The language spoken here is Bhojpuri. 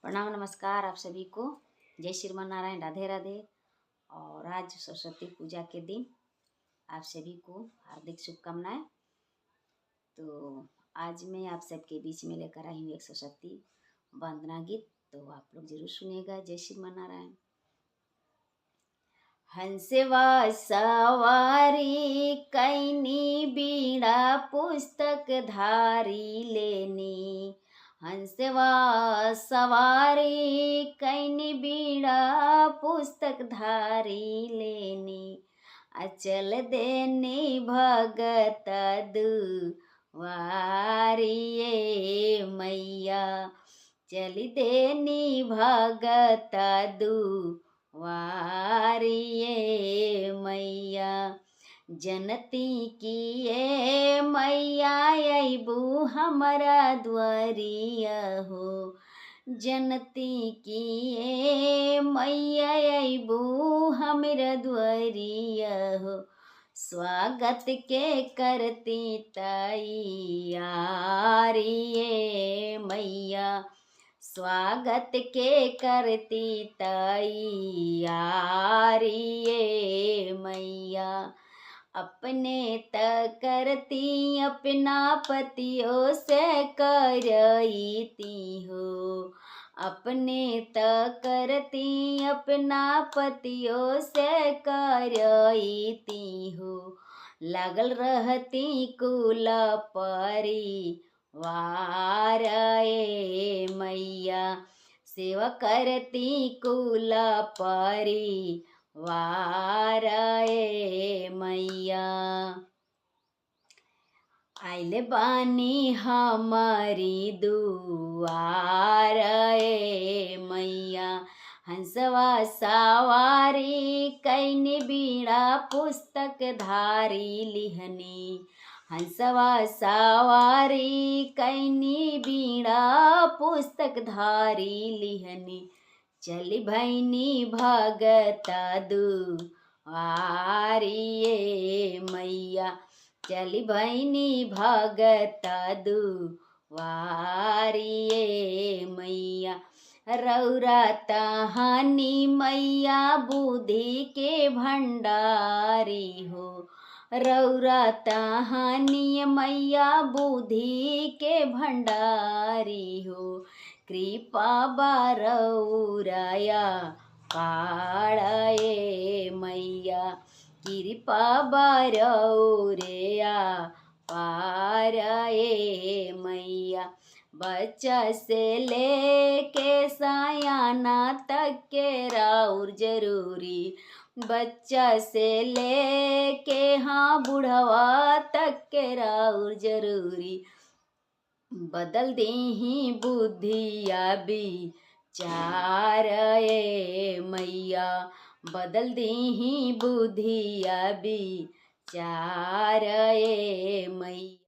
प्रणाम नमस्कार आप सभी को। जय श्रीमान नारायण, राधे राधे। और आज सरस्वती पूजा के दिन आप सभी को हार्दिक शुभकामनाएं। तो आज मैं आप सबके बीच में लेकर आई हूँ एक सरस्वती वंदना गीत, तो आप लोग जरूर सुनिएगा। जय श्रीमान नारायण। हंसवा सवारी कैनी बीड़ा पुस्तक धारी लेनी, हंसवा सवारी कैनी बीड़ा पुस्तक धारी लेनी, अचल देनी भगत दुआरी ये मैया, चली देनी भगत दुआरी ये मैया, जनती की ये मैया अबू हमारा द्वारिया हो, जनती की ये मैया अबू हमारा द्वारिया हो, स्वागत के करती तैयारी ये मैया, स्वागत के करती तैयारी ये मैया, अपने त करती अपना पतियों से करती हो, अपने त करती अपना पतियों से करती हो, लगल रहती कुल परिवार ए मैया, सेवा करती कुल परिवार ए मैया, आइल बानी हमारी दुआर ए मैया, हंसवा सवारी कैनी बीड़ा पुस्तक धारी लिहनी, हंसवा सवारी कैनी बीड़ा पुस्तक धारी लिहनी, चली भैनी भगत दुआरी ये मैया, चली भैनी भगत दुआरी ये मैया, रौरा तहानी मैया बुद्धि के भंडारी हो, रौरा तहानी मैया बुद्धि के भंडारी हो, कृपा बारौराया पाड़े मैया, कृपा बारौरिया पारे मैया, बच्चा से लेके सयाना तक के राउर जरूरी, बच्चा से लेके हाँ बुढ़वा तक के राउर जरूरी, बदल देही बुद्धिया विचार ए मैया, बदल देही बुद्धिया विचार ए मैया।